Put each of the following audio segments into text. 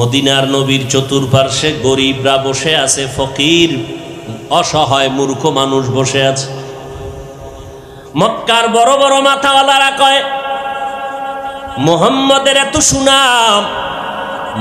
মদিনার নবীর চতুর্পার্শ্বে গরিবরা বসে আছে, ফকির অসহায় মূর্খ মানুষ বসে আছে। মক্কার বড় বড় মাথাওয়ালারা কয়, মুহাম্মদের এত সুনাম,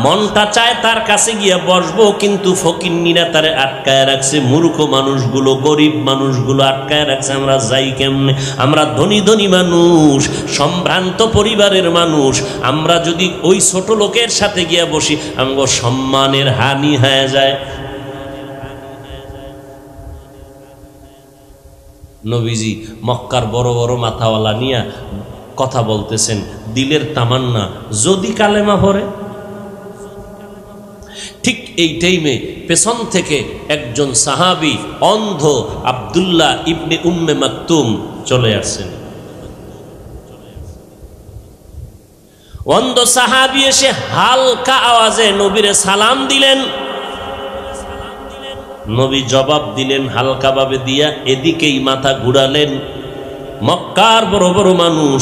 মনটা চায় তার কাছে গিয়ে বসবো, কিন্তু ফকিন্নিরা তারে আটকায় রাখছে, মূর্খ মানুষগুলো, গরিব মানুষগুলো আটকায় রাখছে। আমরা যাই কেমনে? আমরা ধনী ধনী মানুষ, সম্ভ্রান্ত পরিবারের মানুষ, আমরা যদি ওই ছোট লোকের সাথে গিয়া বসি আমগো সম্মানের হানি হয়ে যায়। নবীজি মক্কার বড় বড় মাথাওয়ালা নিয়ে কথা বলতেছেন, দিলের তামান্না যদি কালেমা পড়ে। ঠিক এই টাইমে পেছন থেকে একজন সাহাবী অন্ধ আব্দুল্লাহ ইবনে উম্মে মাকতুম চলে আসছেন। অন্ধ সাহাবী এসে হালকা আওয়াজে নবীরে সালাম দিলেন। নবী জবাব দিলেন হালকাভাবে দিয়া, এদিকেই মাথা ঘুরালেন। মক্কার বড় বড় মানুষ,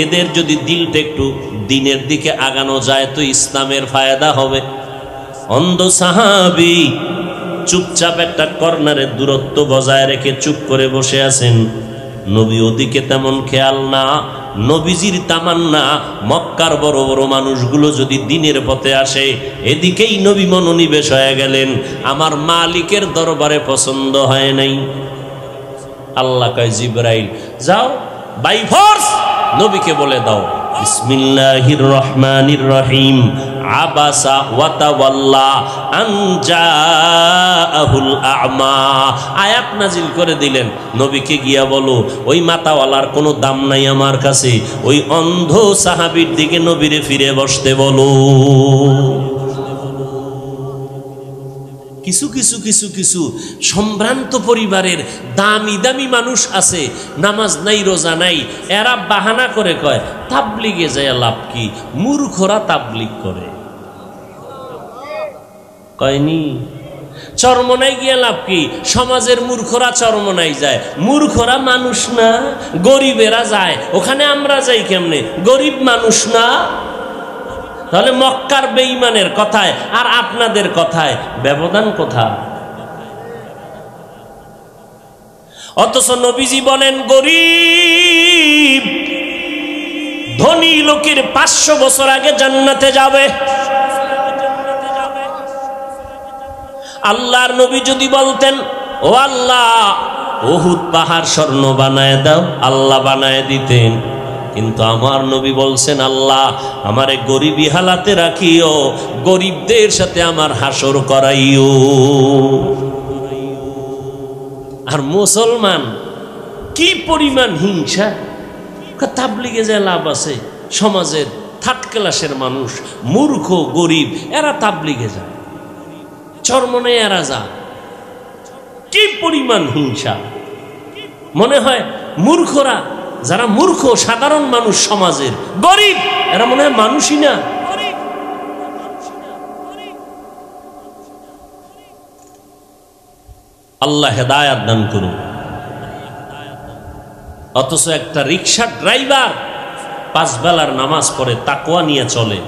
এদের যদি দিলটা একটু দিনের দিকে আগানো যায় তো ইসলামের ফায়দা হবে। অন্ধ সাহাবী চুপচাপ একটা কর্নারে দূরত্ব বজায় রেখে চুপ করে বসে আছেন। নবী ওদিকে তেমন খেয়াল না। নবীজির তামান্না মক্কার বড় বড় মানুষগুলো যদি দিনের পথে আসে, এদিকেই নবী মনোনিবেশ হয়ে গেলেন। আমার মালিকের দরবারে পছন্দ হয় নাই। আল্লাহ কয়, জিবরাইল যাও বাই ফোর্স নবীকে বলে দাও, বিসমিল্লাহির রহমানির রহিম, আবাসা ওয়া তাওয়াল্লা আন জাআহুল আ'মা। আয়াত নাজিল করে দিলেন, নবীকে গিয়া বলো ওই মাতাওয়ালার কোনো দাম নাই আমার কাছে, ওই অন্ধ সাহাবীর দিকে নবীরে ফিরে বসতে বলো। কিছু কিছু কিছু কিছু সম্ভ্রান্ত পরিবারের দামি দামি মানুষ আছে, নামাজ নাই রোজা নাই, এরা বাহানা করে কয় তাবলিগে যায় লাভ কি, মূর্খরা তাবলিগ করে। কয়নি চরমনাই গিয়ে লাভ কি, সমাজের মূর্খরা চরমনাই যায়, মূর্খরা মানুষ না, গরিবেরা যায় ওখানে, আমরা যাই কেমনে, গরিব মানুষ না। তাহলে মক্কার বেঈমানের কথায় আর আপনাদের কথায় ব্যবধান কোথায়? অথচ নবীজি বলেন গরিব ধনী লোকের 500 বছর আগে জান্নাতে যাবে। আল্লাহর নবী যদি বলতেন, ও আল্লাহ উহুদ পাহাড় স্বর্ণ বানায় দাও, আল্লাহ বানায় দিতেন। কিন্তু আমার নবী বলছেন, আল্লাহ আমারে গরিবী হালাতে রাখিও, গরিবদের সাথে আমার হাসর করাইও। আর মুসলমান কি পরিমাণ হিংসা! তাবলিগে যে লাভ আছে, সমাজের থার্ড ক্লাসের মানুষ, মূর্খ গরিব এরা তাবলিগে যায়, চরমনে এরা যায়। কি পরিমাণ হিংসা! মনে হয় মূর্খরা, যারা মূর্খ সাধারণ মানুষ সমাজের, গরিব এরা মনে হয় মানুষই না। আল্লাহ হেদায়াত দান করুন। অথচ একটা রিক্সা ড্রাইভার 5 বেলার নামাজ পড়ে, তাকওয়া নিয়ে চলে,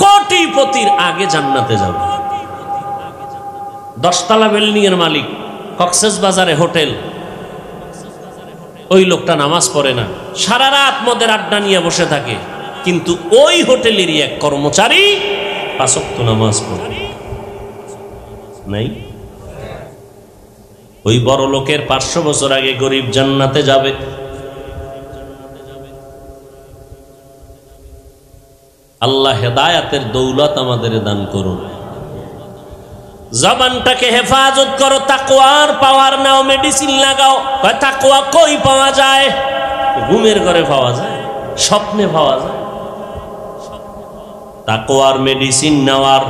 কোটিপতির আগে জান্নাতে যাবে। 10 তলা বিল্ডিং এর মালিক, কক্সবাজারে হোটেল, ওই লোকটা নামাজ পড়ে না, সারা রাত মদের আড্ডা নিয়ে বসে থাকে, কিন্তু ওই হোটেলেরই এক কর্মচারী 5 ওয়াক্ত নামাজ পড়ে নাই। ওই বড় লোকের 500 বছর আগে গরিব জান্নাতে যাবে। আল্লাহ হেদায়াতের দৌলত আমাদের দান করুন। জবানটাকে হেফাজত করো, তাকওয়ার পাওয়ার নাও, মেডিসিন লাগাও। তাকওয়া কই পাওয়া যায়? ঘুমের ঘরে পাওয়া যায়, স্বপ্নে পাওয়া যায়। তাকওয়ার মেডিসিন নেওয়ার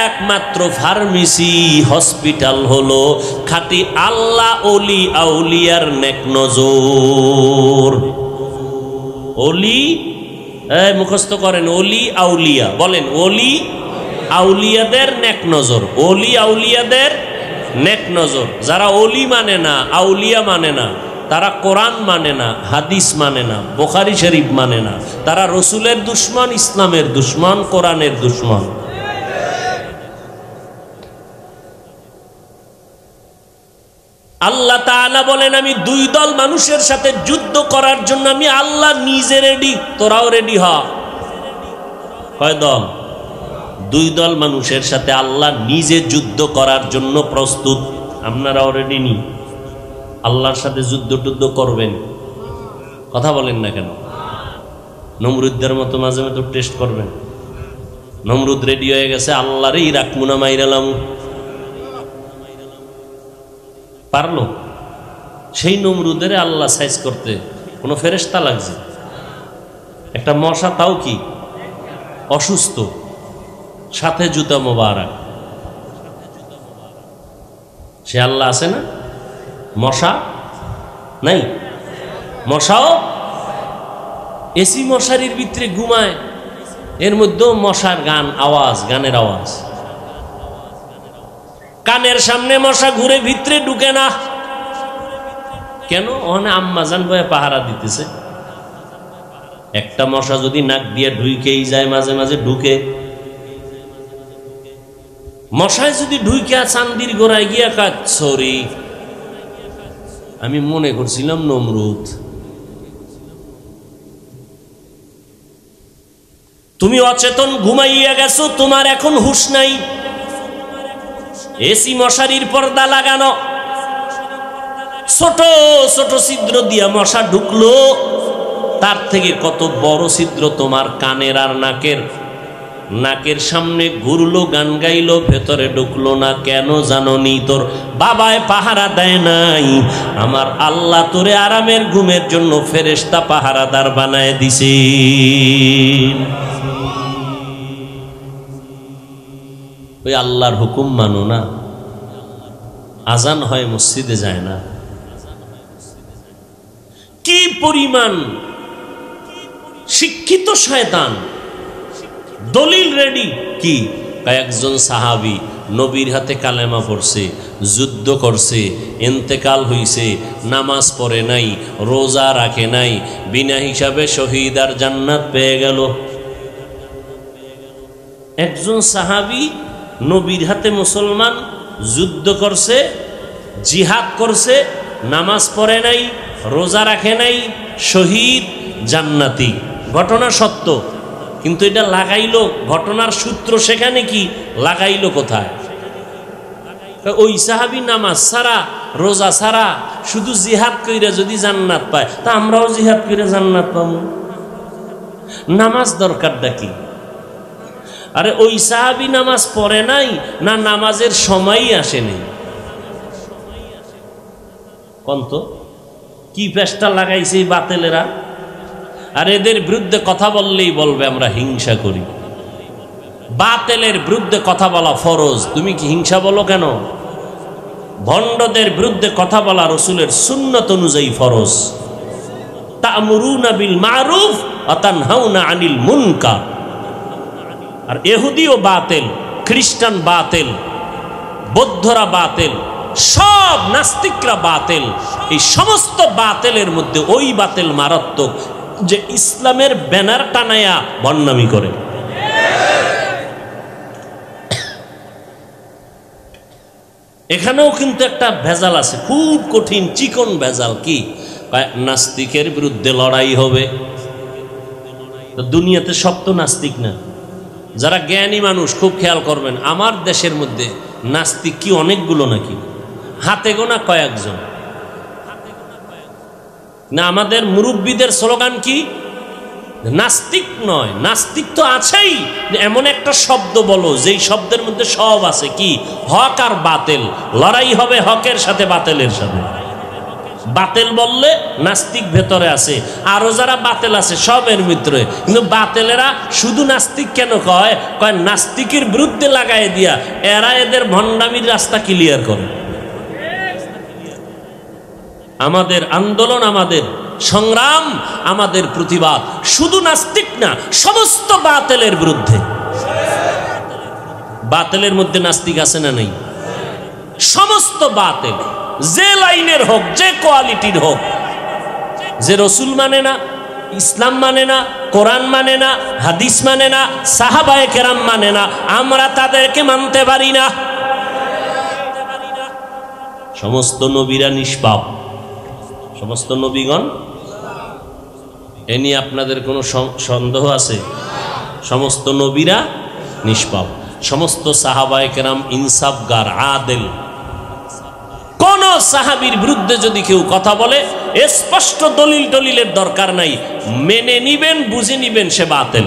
একমাত্র ফার্মেসি হসপিটাল হলো খাঁটি আল্লাহ ওলি আউলিয়ার নেক নজর। ওলি মুখস্থ করেন, ওলি আউলিয়া বলেন, ওলি আউলিয়াদের নেক নজর, ওলি আউলিয়াদের নেক নজর। যারা ওলি মানে না, আউলিয়া মানে না, তারা কোরআন মানে না, হাদিস মানে না, বুখারী শরীফ মানে না। তারা রসুলের দুশ্মন, ইসলামের দুশ্মন, কোরআনের দুশ্মন। আল্লাহ তাআলা বলেন, আমি দুই দল মানুষের সাথে যুদ্ধ করার জন্য আমি আল্লাহ নিজে রেডি, তোরাও রেডি হ। কয় দল? দুই দল মানুষের সাথে আল্লাহ নিজে যুদ্ধ করার জন্য প্রস্তুত। আপনারাও রেডি নি? আল্লাহর সাথে যুদ্ধ টুদ্ধ করবেন? কথা বলেন না কেন? নমরুদদের মতো মাঝে মাঝে টেস্ট করবেন। নমরুদ রেডি হয়ে গেছে, আল্লাহরই রাখবো না, মাইরালাম। পারলো? সেই নমরুদের আল্লাহ সাইজ করতে কোনো ফেরেশতা লাগছে? একটা মশা, তাও কি অসুস্থ, সাথে জুতা মোবারক, সে আল্লাহ আছে না? মশা নাই? মশাও এসি মশারির ভিতরে ঘুমায়, এর মধ্যেও মশার গান, আওয়াজ, গানের আওয়াজ। কানের সামনে মশা ঘুরে, ভিতরে ঢুকে না কেন? ওখানে আম্মাজান বয়ে পাহারা দিতেছে। একটা মশা যদি নাক দিয়ে ঢুকেই যায়, মাঝে মাঝে ঢুকে। মশায় যদি ঢুকে চান্দির গোড়ায় গিয়া কাজ, সরি আমি মনে করছিলাম নমরুদ। তুমি অচেতন ঘুমাইয়া গেছো, তোমার এখন হুঁশ নাই। এসি মশারির পর্দা লাগানো, ছোট ছোট ছিদ্র দিয়া মশা ঢুকলো, তার থেকে কত বড় ছিদ্র তোমার কানের আর নাকের। নাকের সামনে ঘুরলো, গান গাইলো, ভেতরে ঢুকলো না। কেন জানোনি? তোর বাবায় পাহারা দেয় নাই, আমার আল্লাহ তোরে আরামের ঘুমের জন্য ফেরেশতা পাহারাদার বানায় দিছে। ওই আল্লাহর হুকুম মানো না। আজান হয়, মসজিদে যায় না। কি পরিমাণ শিক্ষিত শয়তান! দলিল রেডি। কি? কয়েকজন সাহাবী নবীর হাতে কালেমা পড়ছে, যুদ্ধ করছে, ইন্তেকাল হইছে, নামাজ পড়ে নাই, রোজা রাখে নাই, বিনা হিসাবে শহীদ আর জান্নাত পেয়ে গেল। একজন সাহাবী নবীর হাতে মুসলমান, যুদ্ধ করছে, জিহাদ করছে, নামাজ পড়ে নাই, রোজা রাখে নাই, শহীদ, জান্নাতি। ঘটনা সত্য, কিন্তু এটা লাগাইলো, ঘটনার সূত্র সেখানে কি লাগাইলো কোথায়? ওই সাহাবী নামাজ ছাড়া, রোজা ছাড়া, শুধু জিহাদ কইরা যদি জান্নাত পায়, তা আমরাও জিহাদ করে জান্নাত পাবো। নামাজ দরকারটা কি? আরে ওই সাহাবী নামাজ পড়ে নাই না, নামাজের সময়ই আসেনি। কন্ত কি পেশটা লাগাইছে এই বাতেলেরা। আর এদের বিরুদ্ধে কথা বললেই বলবে আমরা হিংসা করি। বাতেলের বিরুদ্ধে কথা বলা ফরজ, তুমি কি হিংসা বলো কেন? ভণ্ডদের বিরুদ্ধে কথা বলা রসুলের সুন্নত অনুযায়ী ফরজ। তা'মুরুনা বিল মারুফ ওয়া তানহাউনা আনিল মুনকার। আর ইহুদিও বাতেল, খ্রিস্টান বাতেল, বৌদ্ধরা বাতেল, সব নাস্তিকরা বাতেল। এই সমস্ত বাতেলের মধ্যে ওই বাতেল মারাত্মক যে ইসলামের ব্যানার টানায়া বন্নামি করে। এখানেও কিন্তু একটা ভেজাল আছে, খুব কঠিন চিকন ভেজাল। কি? নাস্তিকের বিরুদ্ধে লড়াই হবে। তো দুনিয়াতে সব তো নাস্তিক না। যারা জ্ঞানী মানুষ খুব খেয়াল করবেন, আমার দেশের মধ্যে নাস্তিক কি অনেকগুলো নাকি? হাতে গোনা কয়েকজন না। আমাদের মুরব্বীদের স্লোগান কি? নাস্তিক নয়, নাস্তিক তো আছেই, এমন একটা শব্দ বলো যেই শব্দের মধ্যে সব আছে। কি? হক আর বাতেল। লড়াই হবে হকের সাথে বাতেলের সাথে। বাতেল বললে নাস্তিক ভেতরে আছে, আরো যারা বাতেল আছে সবের ভিতরে। কিন্তু বাতেলেরা শুধু নাস্তিক কেন কয়? কয় নাস্তিকের বিরুদ্ধে লাগাই দিয়া এরা এদের ভণ্ডামির রাস্তা ক্লিয়ার করে। আমাদের আন্দোলন, আমাদের সংগ্রাম, আমাদের প্রতিবাদ শুধু নাস্তিক না, সমস্ত বাতেলের বিরুদ্ধে। বাতেলের মধ্যে নাস্তিক আছে না নেই? সমস্ত বাতেল, যে লাইনের হোক, যে কোয়ালিটির হোক, যে রসুল মানে না, ইসলাম মানে না, কোরআন মানে না, হাদিস মানে না, সাহাবায়ে কেরাম মানে না, আমরা তাদেরকে মানতে পারি না। সমস্ত নবীরা নিষ্পাপ, সমস্ত নবীগণ, এ নিয়ে আপনাদের কোনো সন্দেহ আছে? সমস্ত নবীরা নিষ্পাপ, সমস্ত সাহাবায়ে কেরাম ইনসাফগার, আদেল। কোন সাহাবীর বিরুদ্ধে যদি কেউ কথা বলে, স্পষ্ট দলিলের দরকার নাই, মেনে নিবেন, বুঝে নিবেন সে বাতিল।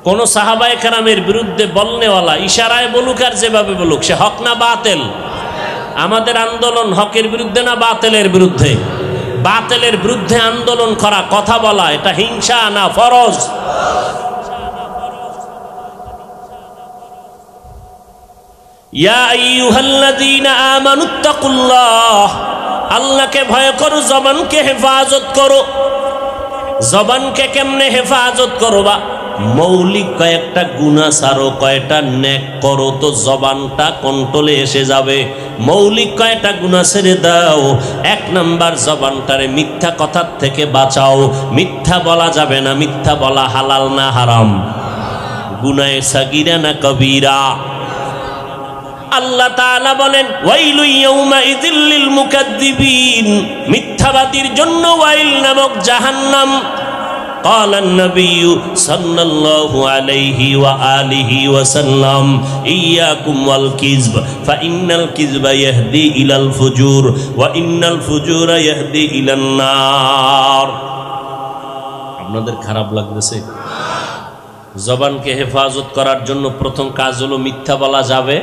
কোন সাহাবায়ে কেরামের বিরুদ্ধে বলনেওয়ালা ইশারায় বলুক আর যেভাবে বলুক, সে হক না বাতিল? আমাদের আন্দোলন হকের বিরুদ্ধে না বাতিলের বিরুদ্ধে? বাতিলের বিরুদ্ধে আন্দোলন করা, কথা বলা, এটা হিংসা না ফরজ? ইয়া আইয়ুহাল্লাযীনা আমানুত্তাকুল্লাহ, আল্লাহকে ভয় করো, জবানকে হেফাজত করো। জবানকে কেমনে হেফাজত করবা? মৌলিক কয়েকটা গুনাহ ছাড়ো, কয়টা নেক করো, তো জবানটা কন্ট্রোলে এসে যাবে। মৌলিক কয়টা গুনাহ ছেড়ে দাও। 1 নাম্বার, জবানটারে মিথ্যা কথার থেকে বাঁচাও। মিথ্যা বলা যাবে না, মিথ্যা বলা হালাল না হারাম? গুনাহে সাগীরা না কবীরা? আল্লাহ তাআলা বলেন, ওয়াইলু ইয়াউমাইযিল লিল মুকাদ্দিবিন, মিথ্যাবাদীর জন্য ওয়াইল নামক জাহান্নাম। قال النبي صلى الله عليه وآله وسلم إياكم والكذب فإن الكذب يهدي إلى الفجور وإن الفجور يهدي إلى النار। আপনাদের খারাপ লাগতেছে? জবানকে হেফাজত করার জন্য প্রথম কাজ হলো মিথ্যা বলা যাবে,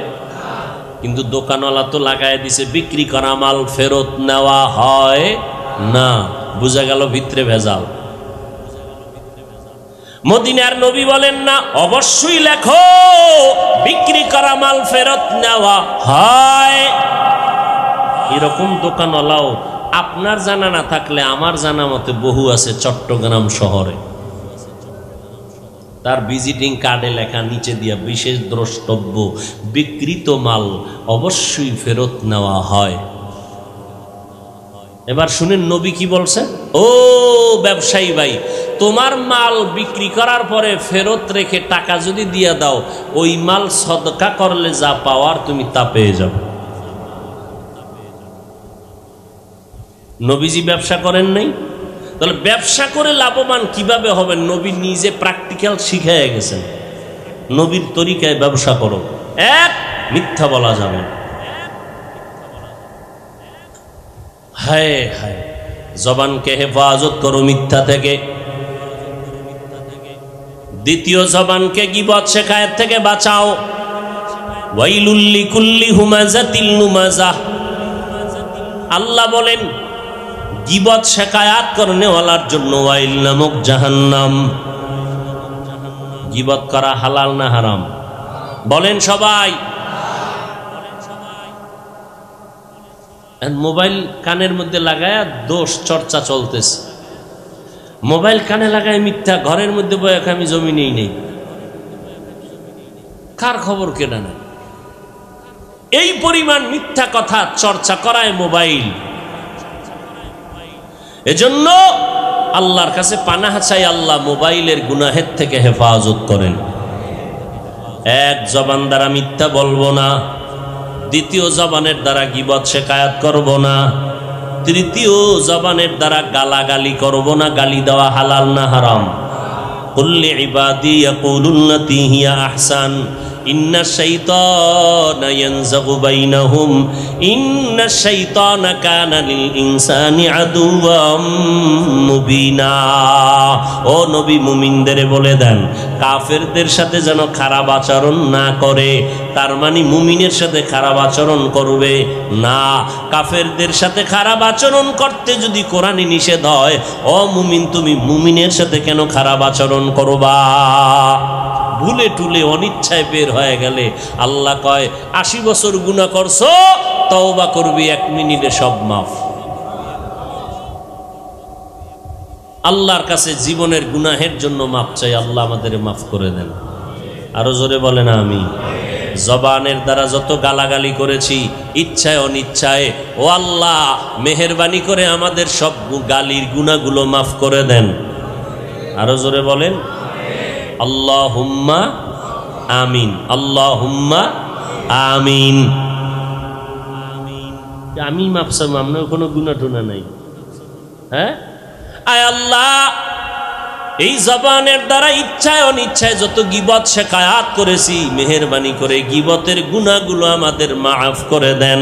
কিন্তু দোকানওয়ালা তো লাগায় দিছে বিক্রি করা মাল ফেরত নেওয়া হয় না। বুঝা গেল ভিতরে ভেজাল। মদিনার নবী বলেন না, অবশ্যই লেখো বিক্রি করা মাল ফেরত নেওয়া হয়। এরকম দোকানওয়ালাও আপনার জানা না থাকলে আমার জানা মতে বহু আছে চট্টগ্রাম শহরে। তার ভিজিটিং কার্ডে লেখা নিচে দিয়া বিশেষ দ্রষ্টব্য, বিক্রিত মাল অবশ্যই ফেরত নেওয়া হয়। এবার শুনেন নবী কি বলছেন। ও ব্যবসায়ী ভাই, তোমার মাল বিক্রি করার পরে ফেরত রেখে টাকা যদি দিয়া দাও, ওই মাল সদকা করলে যা পাওয়ার তুমি তা পেয়ে যাবে। নবীজি ব্যবসা করেন নাই? তাহলে ব্যবসা করে লাভবান কিভাবে হবেন? নবী নিজে প্র্যাকটিক্যাল শিখিয়ে গেছেন। নবীর তরিকায় ব্যবসা করো। 1, মিথ্যা বলা যাবে না। হায় হায়, জবানকে হেফাজত করো মিথ্যা থেকে। দ্বিতীয়, জবানকে গীবত শিকায়েত থেকে বাঁচাও। ওয়াইলুল লিকুল্লি হুমাযাতিল লুমাযাহ, আল্লাহ বলেন গীবত শিকায়াত করনেওয়ালার জন্য ওয়াইল নামক জাহান্নাম। গীবত করা হালাল না হারাম? বলেন সবাই। মোবাইল কানের মধ্যে লাগায়া দোষ চর্চা চলতেছে। মোবাইল কানে লাগায় মিথ্যা, ঘরের মধ্যে বয়ে আমি জমিনেই নেই, কার খবর কেনা না। এই পরিমাণ মিথ্যা কথা চর্চা করায় মোবাইল। এজন্য আল্লাহর কাছে পানাহ চাই, আল্লাহ মোবাইলের গুনাহের থেকে হেফাজত করেন। 1, জবান দ্বারা মিথ্যা বলবো না। দ্বিতীয়, জবানের দ্বারা গীবত শিকায়াত করব না। তৃতীয়, জবানের দ্বারা গালাগালি করব না। গালি দেওয়া হালাল না হারাম? কুল্লি ইবাদি ইয়াকুলুল্লাতী হিয়া আহসান ইন্নাশ শাইতানা ইয়ানযাগু বাইনাহুম ইন্নাশ শাইতানা কানা লিল ইনসানি আদুওয়াম মুবিনা। ও নবী, মুমিনদের বলে দেন কাফেরদের সাথে যেন খারাপ আচরণ না করে। তার মানে মুমিনের সাথে খারাপ আচরণ করবে না। কাফেরদের সাথে খারাপ আচরণ করতে যদি কোরআনে নিষেধ হয়, ও মুমিন, তুমি মুমিনের সাথে কেন খারাপ আচরণ করবা? ভুলে টুলে অনিচ্ছায় বের হয়ে গেলে আল্লাহ কয় 80 বছর গুনাহ করছো, তওবা করবি 1 মিনিটে সব মাফ। আল্লাহর কাছে জীবনের গুনাহের জন্য মাফ চাই, আল্লাহ আমাদের মাফ করে দেন। আরো জোরে বলেন আমিন। জবানের দ্বারা যত গালাগালি করেছি ইচ্ছায় অনিচ্ছায়, ও আল্লাহ মেহেরবানি করে আমাদের সব গালির গুনাহগুলো মাফ করে দেন। আরো জোরে বলেন আল্লাহুম্মা আমিন, আল্লাহুম্মা আমিন। আমি মাপসাম, আপনার কোনো গুনাহ টুনা নাই। হ্যাঁ, আয় আল্লাহ এই জবানের দ্বারা ইচ্ছায় অনিচ্ছায় যত গীবত শিকায়াত করেছি, মেহেরবানি করে গীবতের গুনাহগুলো আমাদের মাফ করে দেন।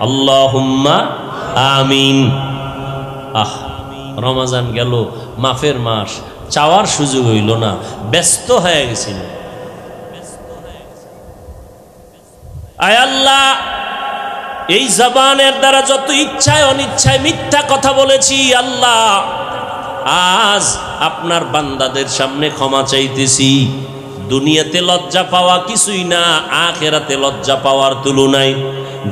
আল্লাহুম্মা আমিন। রমজান গেল, মাফের মাস, চাওয়ার সুযোগ হইল না, ব্যস্ত হয়ে গেছিল। আয় আল্লাহ এই জবানের দ্বারা যত ইচ্ছায় অনিচ্ছায় মিথ্যা কথা বলেছি, আল্লাহ আজ আপনার বান্দাদের সামনে ক্ষমা চাইতেছি। দুনিয়াতে লজ্জা পাওয়া কিছুই না, আখিরাতে লজ্জা পাওয়ার তুলনায়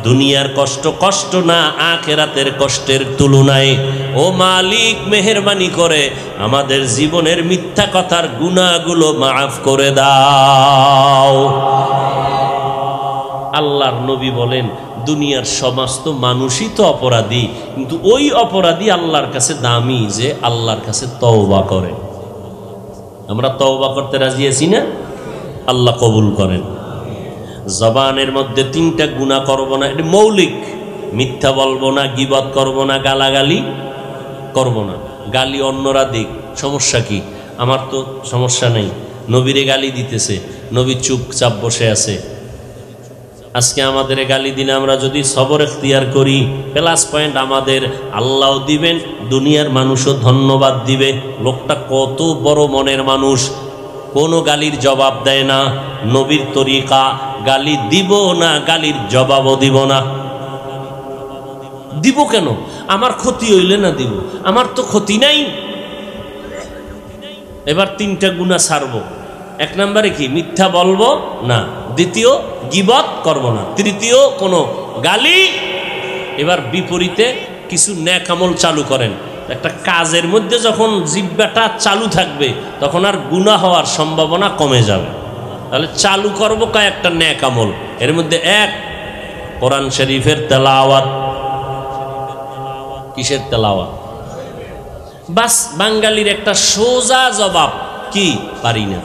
দুনিয়ার কষ্ট কষ্ট না, আখিরাতের কষ্টের তুলনায়। ও মালিক মেহেরবানি করে আমাদের জীবনের মিথ্যা কথার গুনাহগুলো মাফ করে দাও। আল্লাহর নবী বলেন দুনিয়ার সমস্ত মানুষই তো অপরাধী, কিন্তু ওই অপরাধী আল্লাহর কাছে দামি যে আল্লাহর কাছে তওবা করে। আমরা তওবা করতে রাজি আছি না? আল্লাহ কবুল করেন। জবানের মধ্যে তিনটা গুনাহ করব না, এটা মৌলিক। মিথ্যা বলবো না, গীবত করব না, গালাগালি করব না। গালি অন্যরা দিক, সমস্যা কি? আমার তো সমস্যা নেই। নবীরে গালি দিতেছে, নবী চুপচাপ বসে আছে। আজকে আমাদের গালি দিলে আমরা যদি সবর এখতিয়ার করি, প্লাস পয়েন্ট আমাদের আল্লাহ দিবেন, দুনিয়ার মানুষও ধন্যবাদ দিবে। লোকটা কত বড় মনের মানুষ, কোনো গালির জবাব দেয় না। নবীর তরিকা, গালি দিব না, গালির জবাবও দিব না। দিব কেন? আমার ক্ষতি হইলে না দিব, আমার তো ক্ষতি নাই। এবার তিনটা গুনাহ ছাড়বো। এক নম্বরে কি? মিথ্যা বলবো না। দ্বিতীয়, গীবত করব না। তৃতীয়, কোনো গালি। এবার বিপরীতে কিছু নেক আমল চালু করেন। একটা কাজের মধ্যে যখন জিহ্বাটা চালু থাকবে তখন আর গুনাহ হওয়ার সম্ভাবনা কমে যাবে। তাহলে চালু করবো কয়েকটা নেক আমল। এর মধ্যে এক, কোরআন শরীফের তেলাওয়াত। কিসের তেলাওয়াত? বাস বাঙালির একটা সোজা জবাব, কি? পারি না,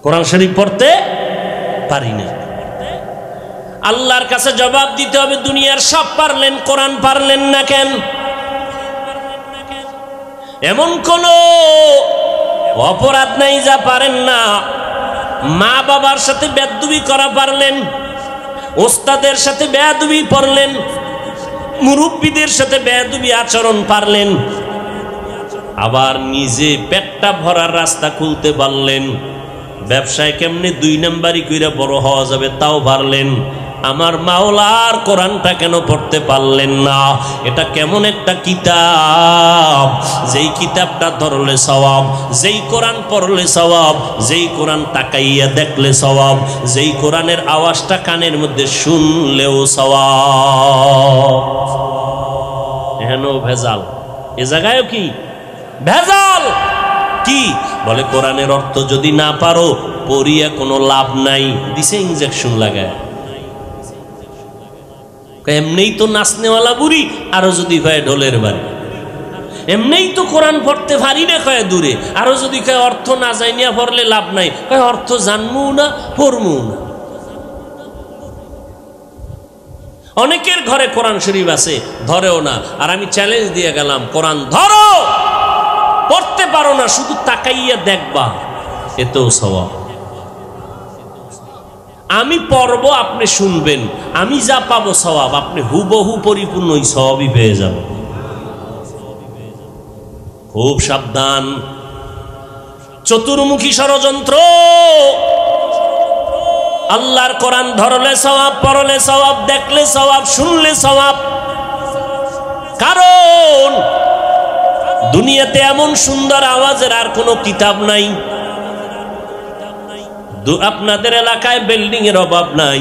কোরআন শরীফ পড়তে পারি না। আল্লাহর কাছে জবাব দিতে হবে, দুনিয়ার সব পারলেন, কোরআন পারলেন না কেন? এমন কোন অপরাধ নাই যা পারেন না। মা বাবার সাথে বেয়াদবি করা পারলেন, ওস্তাদের সাথে বেয়াদবি পড়লেন, মুরব্বীদের সাথে বেয়াদবি আচরণ পারলেন, আবার নিজে পেটটা ভরার রাস্তা খুলতে পারলেন। ব্যবসায় কেমনে 2 নাম্বারি কইরা বড় হওয়া যাবে তাও পারলেন। আমার মাওলার কোরআনটা কেন পড়তে পারলেন না? এটা কেমন একটা কিতাব, যেই কিতাবটা ধরলে সওয়াব, যেই কোরআন পড়লে সওয়াব, যেই কোরআন তাকাইয়া দেখলে সওয়াব, যেই কোরআনের আওয়াজটা কানের মধ্যে শুনলেও সওয়াব। এখানেও ভেজাল, এ জায়গায়ও কি ভেজাল? কি বলে? কোরআনের অর্থ যদি না পারো পড়িয়া কোনো লাভ নাই। দিছে ইনজেকশন লাগায়। এমনিই তো নাচনেওয়ালা বুড়ি, আরো যদি কয় ঢোলের বাড়ি। এমনিই তো কোরআন পড়তে পারি না কয় দূরে, আরো যদি কয় অর্থ না জানিয়া পড়লে লাভ নাই, কয় অর্থ জানমু না, পড়মু না। অনেকের ঘরে কোরআন শরীফ আছে, ধরেও না। আর আমি চ্যালেঞ্জ দিয়ে গেলাম, কোরআন ধরো, পড়তে পারো না, শুধু তাকাইয়া দেখবা, এতেও সওয়াব। আমি পড়ব, আপনি শুনবেন, আমি যা পাবো সওয়াব, আপনি হুবহু পরিপূর্ণ ওই সওয়াবই পেয়ে যাবেন। খুব সাবধান। চতুর্মুখী ষড়যন্ত্র। আল্লাহর কোরআন ধরলে সওয়াব, পড়লে সওয়াব, দেখলে সওয়াব, শুনলে সওয়াব। কারণ দুনিয়াতে এমন সুন্দর আওয়াজের আর কোনো কিতাব নাই। আপনাদের এলাকায় বিল্ডিং এর অভাব নাই।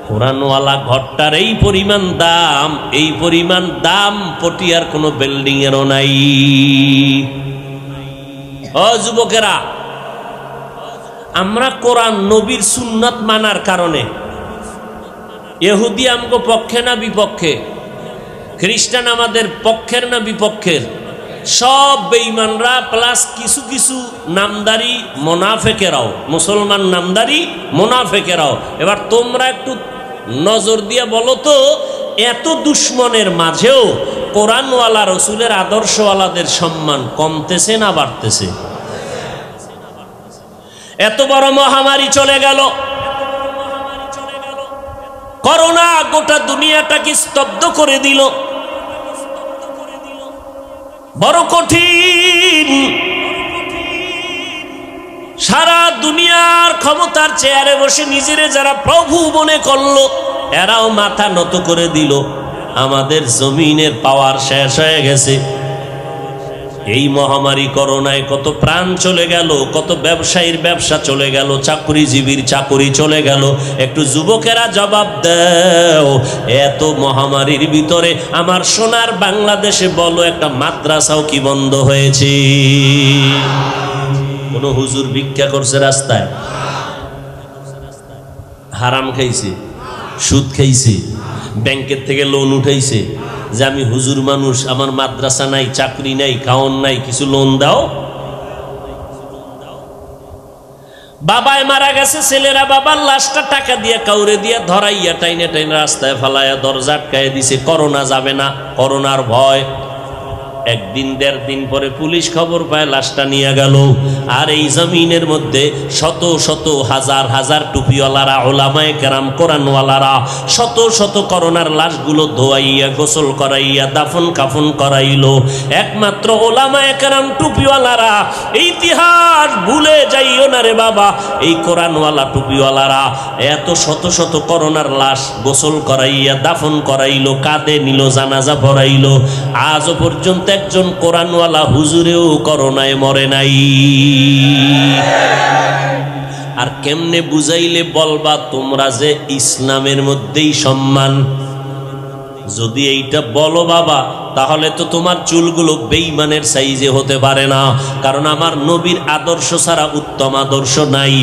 কোরআনওয়ালা ঘরটার এই পরিমাণ দাম, এই পরিমাণ দাম পটিয়ার কোনো বিল্ডিং এরও নাই। ও যুবকেরা, আমরা কোরআন নবীর সুন্নাত মানার কারণে ইহুদি আমগো পক্ষে না বিপক্ষে, খ্রিস্টান আমাদের পক্ষের না বিপক্ষের? সব বেঈমানরা প্লাস কিছু কিছু নামদারি মুনাফিকেরাও, মুসলমান নামদারি মুনাফিকেরাও। এবার তোমরা একটু নজর দিয়ে বলো তো, এত দুশ্মনের মাঝেও কোরআনওয়ালা রসুলের আদর্শওয়ালাদের সম্মান কমতেছে না বাড়তেছে? এত বড় মহামারী চলে গেল, করোনা গোটা দুনিয়াটাকে স্তব্ধ করে দিল। বড় কঠিন। সারা দুনিয়ার ক্ষমতার চেয়ারে বসে নিজেরে যারা প্রভু মনে করলো, এরাও মাথা নত করে দিল। আমাদের জমিনের পাওয়ার শেষ হয়ে গেছে। এই মহামারী করোনায় কত প্রাণ চলে গেল, কত ব্যবসায়ীর ব্যবসা চলে গেল, চাকরিজীবীর চাকরি চলে গেল। একটু যুবকেরা জবাব দাও, এত মহামারীর ভিতরে আমার সোনার বাংলাদেশে বলো একটা মাদ্রাসাও কি বন্ধ হয়েছে? কোন হুজুর ভিক্ষা করছে রাস্তায়? হারাম খাইছে, সুদ খাইছে, ব্যাংকের থেকে লোন উঠাইছে যে আমি হুজুর মানুষ, আমার মাদ্রাসা নাই, চাকরি নাই, খাওন নাই, কিছু লোন দাও। বাবায় মারা গেছে, ছেলেরা বাবার লাশটা টাকা দিয়ে কাউরে দিয়ে ধরাইয়া টাইনে টাইনে রাস্তায় ফালাইয়া দরজা আটকায় দিছে। করোনা যাবে না, করোনার ভয়। একদিন দেড় দিন পরে পুলিশ খবর পায়, লাশটা নিয়ে গেল। আর এই জমিনের মধ্যে শত শত হাজার হাজার টুপিওয়ালারা, ওলামায়ে কেরাম, কোরআনওয়ালারা শত শত করোনার লাশগুলো ধোয়াইয়া গোসল করাইয়া দাফন কাফন করাইলো। একমাত্র ওলামায়ে কেরাম টুপিওয়ালারা, ইতিহাস ভুলে যাইও না রে বাবা, এই কোরআনওয়ালা টুপিওয়ালারা এত শত শত করোনার লাশ গোসল করাইয়া দাফন করাইলো, কাঁধে নিল, জানাজা পড়াইলো। আজও পর্যন্ত একজন কোরআনওয়ালা হুজুরেও করোনায় মরে নাই। আর কেমনে বুঝাইলে বলবা তোমরা যে ইসলামের মধ্যেই সম্মান? যদি এইটা বলো বাবা, তাহলে তো তোমার চুলগুলো বেঈমানের সাইজে হতে পারে না, কারণ আমার নবীর আদর্শ ছাড়া উত্তম আদর্শ নাই।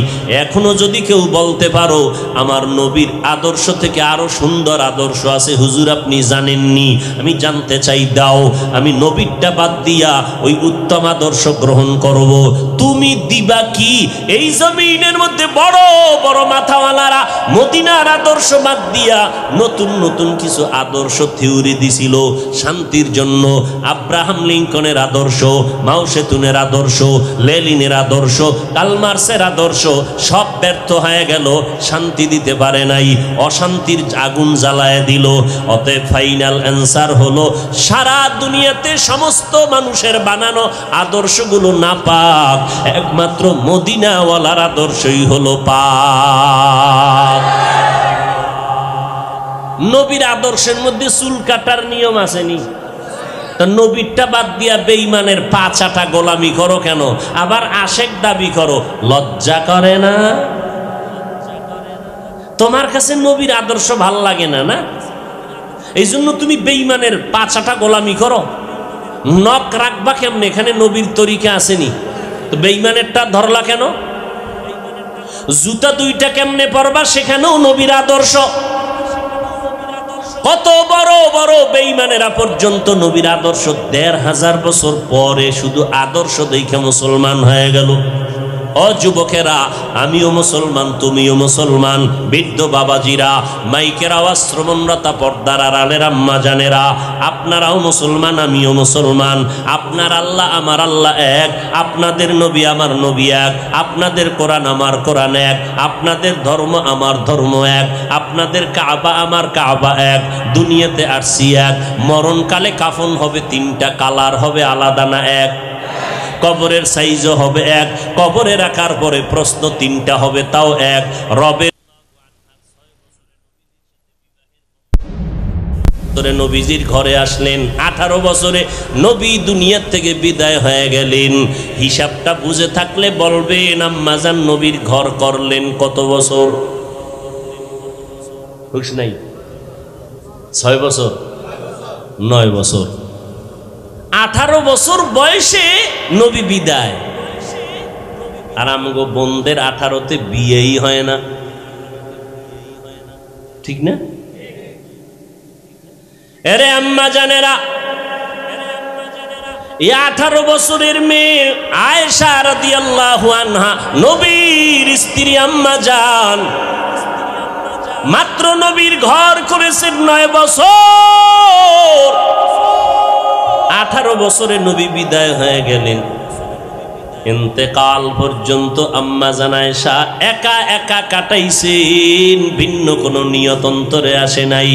এখনো যদি কেউ বলতে পারো আমার নবীর আদর্শ থেকে আরো সুন্দর আদর্শ আছে, হুজুর আপনি জানেননি, আমি জানতে চাই, দাও। আমি নবীরটা বাদ দিয়া ওই উত্তম আদর্শ গ্রহণ করব। তুমি দিবা কি? এই জমিনের মধ্যে বড় বড় মাথাওয়ালারা মদিনার আদর্শ বাদ দিয়া নতুন নতুন কিছু আদর্শ থিওরি দিছিল শান্তির জন্য। আব্রাহাম লিঙ্কনের আদর্শ, মাও সেতুনের আদর্শ, লেনিনের আদর্শ, কালমার্সের আদর্শ সব ব্যর্থ হয়ে গেল, শান্তি দিতে পারে নাই, অশান্তির আগুন জ্বালায় দিল। অতএব ফাইনাল অ্যান্সার হলো, সারা দুনিয়াতে সমস্ত মানুষের বানানো আদর্শগুলো নাপাক, একমাত্র মদিনাওয়ালার আদর্শই হলো পাক। নবীর আদর্শের মধ্যে চুল কাটার নিয়ম আসেনি? নবীরটা বাদ দিয়া বেঈমানের পা চাটা গোলামি করো কেন? আবার আশেক দাবি করো, লজ্জা করে না? তোমার কাছে নবীর আদর্শ ভাল লাগে না, না? এই জন্য তুমি বেঈমানের পা চাটা গোলামি করো। নখ রাখবা কেমনে? এখানে নবীর তরিকা আসেনি, তো বেঈমানেরটা ধরলা কেন? জুতা দুইটা কেমনে পরবা? সেখানেও নবীর আদর্শ। কত বড় বড় বেঈমানেরা পর্যন্ত নবীর আদর্শ ১৫০০ বছর পরে শুধু আদর্শ দেখে মুসলমান হয়ে গেল। ও যুবকেরা, আমিও মুসলমান, তুমিও মুসলমান, বৃদ্ধ বাবাজিরা, মাইকের আওয়াজ শ্রবণরতা, পর্দার আড়ালের আম্মা জানেরা, আপনারাও মুসলমান, আমিও মুসলমান। আপনার আল্লাহ আমার আল্লাহ এক, আপনাদের নবী আমার নবী এক, আপনাদের কোরআন আমার কোরআন এক, আপনাদের ধর্ম আমার ধর্ম এক, আপনাদের কাবা আমার কাবা এক, দুনিয়াতে আসছি এক, মরণকালে কাফন হবে তিনটা, কালার হবে আলাদা না এক, কবরের সাইজও হবে এক, কবরে রাখার পরে প্রশ্ন তিনটা হবে তাও এক। রবের নবীজির ঘরে আসলেন, 18 বছরে নবী দুনিয়ার থেকে বিদায় হয়ে গেলেন। হিসাবটা বুঝে থাকলে বলবেন আম্মাজান নবীর ঘর করলেন কত বছর? হুঁশ নাই? 6 বছর, 9 বছর। 18 বছর বয়সে নবী বিদায়। আর আমগো বোনদের 18তে বিয়েই হয় না, ঠিক না? এরে আম্মা জানেরা, এই 18 বছরের মেয়ে আয়েশা রাদিয়াল্লাহু আনহা, নবীর স্ত্রী আম্মা জান, মাত্র নবীর ঘর করেছেন 9 বছর। 18 বছরে নবী বিদায় হয়ে গেলেন। ইন্তেকাল পর্যন্ত আম্মা জান আয়েশা একা একা কাটাইছেন, ভিন্ন কোনো নিয়ত অন্তরে আসে নাই।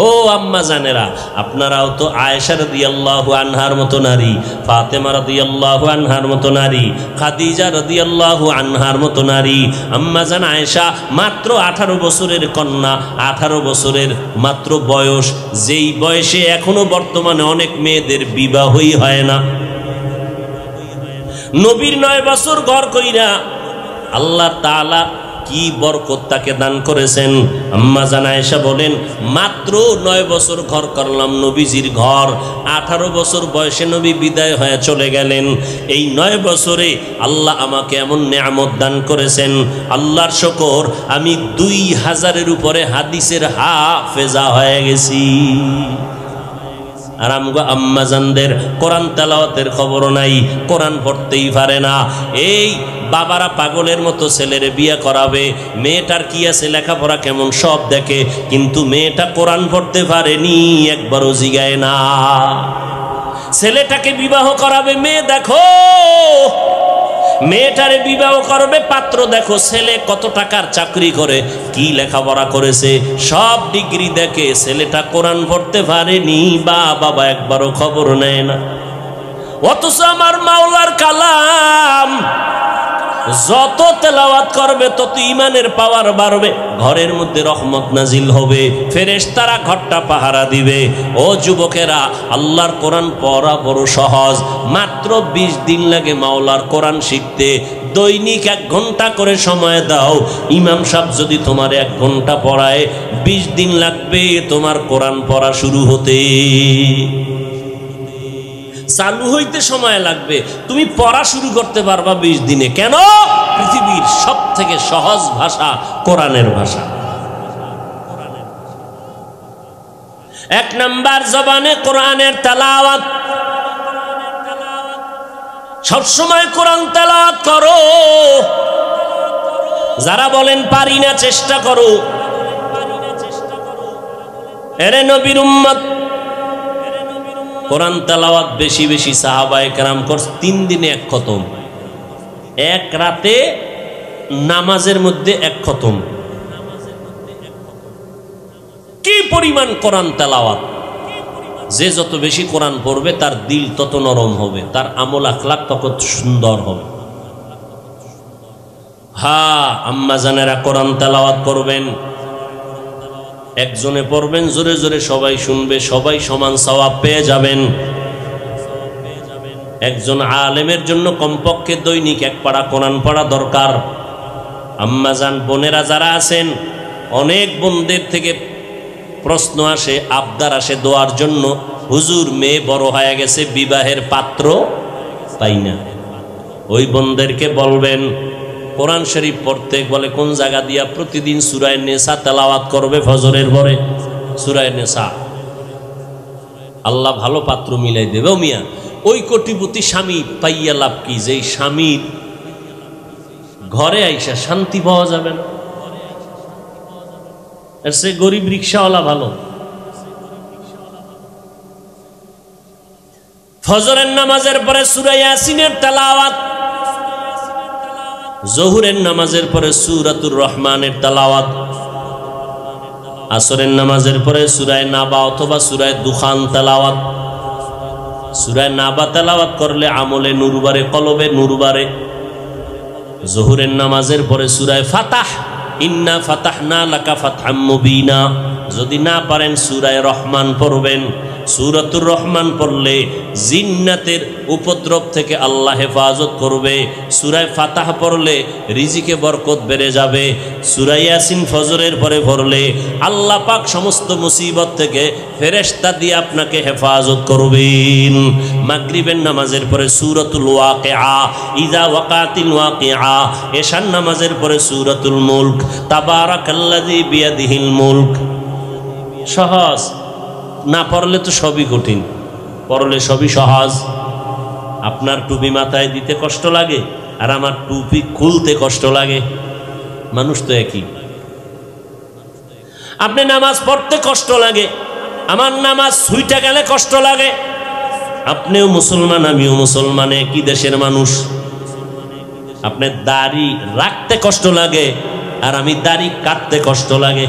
ও আম্মা জানেরা, আপনারাও তো আয়েশা রাদিয়াল্লাহু আনহার মতো নারী, ফাতেমা রাদিয়াল্লাহু আনহার মতো নারী, খাদিজা রাদিয়াল্লাহু আনহার মতো নারী। আম্মা জান আয়েশা মাত্র 18 বছরের কন্যা, 18 বছরের মাত্র বয়স, যেই বয়সে এখনো বর্তমানে অনেক মেয়েদের বিবাহই হয় না। নবীর 9 বছর ঘর কইরা আল্লাহ তাআলা কি বরকত তাকে দান করেছেন। আম্মা জান আয়েশা বলেন, মাত্র 9 বছর ঘর করলাম নবীজির ঘর, 18 বছর বয়সে নবী বিদায় হয়ে চলে গেলেন। এই 9 বছরে আল্লাহ আমাকে এমন নেয়ামত দান করেছেন, আল্লাহর শুকর, আমি 2000-এর উপরে হাদিসের হাফেজা হয়ে গেছি। আর আমগো আম্মা জানদের কোরআন তেলাওয়াতের খবর নাই, কোরআন পড়তেই পারে না। এই বাবারা পাগলের মতো ছেলের বিয়ে করাবে, মেয়েটার কি আছে লেখাপড়া কেমন সব দেখে, কিন্তু মেয়েটা কোরআন পড়তে পারেনি একবারও জিগায় না। ছেলেটাকে বিবাহ করাবে, মেয়ে দেখো, মেয়েটারে বিবাহ করবে, পাত্র দেখো, ছেলে কত টাকার চাকরি করে, কি লেখাপড়া করেছে, সব ডিগ্রি দেখে, ছেলেটা কোরআন পড়তে পারেনি, বাবা একবারও খবর নেয় না। অথচ আমার মাওলার কালাম যত তেলাওয়াত করবে তত ইমানের পাওয়ার বাড়বে, ঘরের মধ্যে রহমত নাজিল হবে, ফেরেশতারা ঘরটা পাহারা দিবে। ও যুবকেরা, আল্লাহর কোরআন পড়া বড় সহজ, মাত্র 20 দিন লাগে মাওলার কোরআন শিখতে। দৈনিক 1 ঘন্টা করে সময় দাও, ইমাম সাহেব যদি তোমার 1 ঘন্টা পড়ায়, 20 দিন লাগবে তোমার কোরআন পড়া শুরু হতে। চালু হইতে সময় লাগবে, তুমি পড়া শুরু করতে পারবা 20 দিনে। কেন? পৃথিবীর সব থেকে সহজ ভাষা কোরআনের ভাষা। 1 নাম্বার জবানে কোরআনের তেলাওয়াত। সবসময় কোরআন তেলাওয়াত করো। যারা বলেন পারি না, চেষ্টা করো। এরে নবীর উম্মত, কোরআন তেলাওয়াত বেশি বেশি সাহাবায়ে কেরাম করছে। 3 দিনে 1 খতম, 1 রাতে নামাজের মধ্যে 1 খতম। কি পরিমাণ কোরআন তেলাওয়াত! যে যত বেশি কোরআন পড়বে তার দিল তত নরম হবে, তার আমল আখলাক তত সুন্দর হবে। হ্যাঁ, আম্মা জানেরা কোরআন তেলাওয়াত করবেন, একজনে পড়বেন, জোরে জোরে সবাই শুনবে, সবাই সমান সওয়াব পেয়ে যাবেন। একজন আলেমের জন্য কমপক্ষে দৈনিক 1 পারা কোরআন পড়া দরকার। আম্মা জান বোনেরা যারা আছেন, অনেক বোনদের থেকে প্রশ্ন আসে, আবদার আসে দোয়ার জন্য, হুজুর মেয়ে বড় হয়ে গেছে, বিবাহের পাত্র পাই না। ওই বোনদেরকে বলবেন কোরআন শরীফ পড়তে, বলে কোন জায়গা দিয়া? প্রতিদিন সূরা নিসা তেলাওয়াত করবে ফজরের পরে, সূরা নিসা। আল্লাহ ভালো পাত্র মিলাই দেবে। ও মিয়া, ওই কোটিপতি স্বামী পাইয়া লাভ কি? যেই স্বামীর ঘরে আইসা শান্তি পাওয়া যাবে না, এর সে গরিব রিক্সাওয়ালা ভালো। ফজরের নামাজের পরে সূরা ইয়াসিনের তেলাওয়াত, জোহরের নামাজের পরে সূরাতুর রহমানের তেলাওয়াত, আসরের নামাজের পরে সূরা নাবা অথবা সূরা দুখান তেলাওয়াত। সূরা নাবা তেলাওয়াত করলে আমলে নূর বাড়ে, কলবে নূর বাড়ে। জোহরের নামাজের পরে সূরা ফাতাহ, ইন্না ফাতাহনা লাকা ফাতহাম মুবিনা। যদি না পারেন সূরা রহমান পড়বেন। সূরাতুর রহমান পড়লে জিন্নাতের উপদ্রব থেকে আল্লাহ হেফাজত করবে। সূরা ফাতাহ পড়লে রিজিকে বরকত বেড়ে যাবে। সূরা ইয়াসিন ফজরের পরে পড়লে আল্লাহ পাক সমস্ত মুসিবত থেকে ফেরেশতা দিয়ে আপনাকে হেফাজত করবেন। মাগরিবের নামাজের পরে সূরাতুল ওয়াকিআ, ইযা ওয়াকাতিল ওয়াকিআ। এশার নামাজের পরে সূরাতুল মুলক, তাবারাকাল্লাযী বিয়াদিহিল মুলক। সহজ, না পড়লে তো সবই কঠিন, পড়লে সবই সহজ। আপনার টুপি মাথায় দিতে কষ্ট লাগে, আর আমার টুপি খুলতে কষ্ট লাগে। মানুষ তো একই। আপনি নামাজ পড়তে কষ্ট লাগে, আমার নামাজ ছুইটা গেলে কষ্ট লাগে। আপনিও মুসলমান, আমিও মুসলমান, একই দেশের মানুষ। আপনার দাড়ি রাখতে কষ্ট লাগে, আর আমি দাড়ি কাটতে কষ্ট লাগে।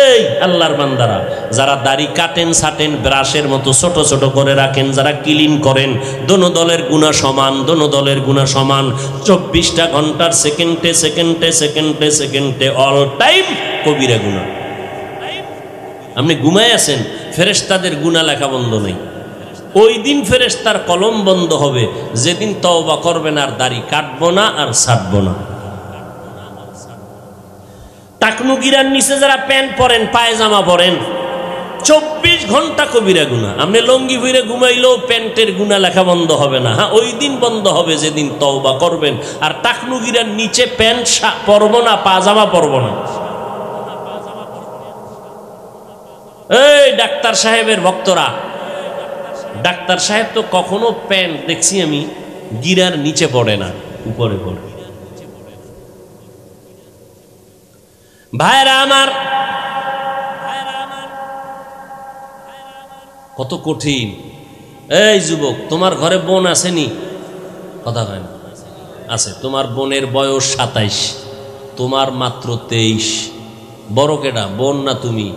এই আল্লাহর বান্দারা, যারা দাড়ি কাটেন, ছাটেন, ব্রাশের মতো ছোট ছোট করে রাখেন, যারা ক্লিন করেন, দোনো দলের গুনাহ সমান, দোনো দলের গুনাহ সমান। 24টা ঘন্টার সেকেন্ডে সেকেন্ডে সেকেন্ডে সেকেন্ডে অল টাইম কবিরা গুনাহ। আপনি ঘুমায় আছেন, ফেরেশতাদের গুনাহ লেখা বন্ধ নেই। ওই দিন ফেরেশতার কলম বন্ধ হবে যেদিন তওবা করবেন, আর দাড়ি কাটবো না আর ছাড়বো না। টাকনু গিরার নিচে যারা প্যান্ট পরেন, পায়জামা পরেন, 24 ঘন্টা কবিরা গুনাহ। আপনি লঙ্গি ভিড়ে ঘুমাইলেও প্যান্টের গুনাহ লেখা বন্ধ হবে না। হ্যাঁ, ওই দিন বন্ধ হবে যেদিন তওবা করবেন। আর টাকনু গিরার নিচে প্যান্ট পরবো না, পায়জামা পরবো না। এই ডাক্তার সাহেবের ভক্তরা, ডাক্তার সাহেব তো কখনো প্যান্ট দেখছি আমি গিরার নিচে পড়ে না, উপরে পড়ে। ভাইরা আমার, কত কঠিন। এই যুবক, তোমার ঘরে বোন আসেনি? কথা হয় না? আছে। তোমার বোনের বয়স 27, তোমার মাত্র 23। বড় কেডা, বোন না তুমি?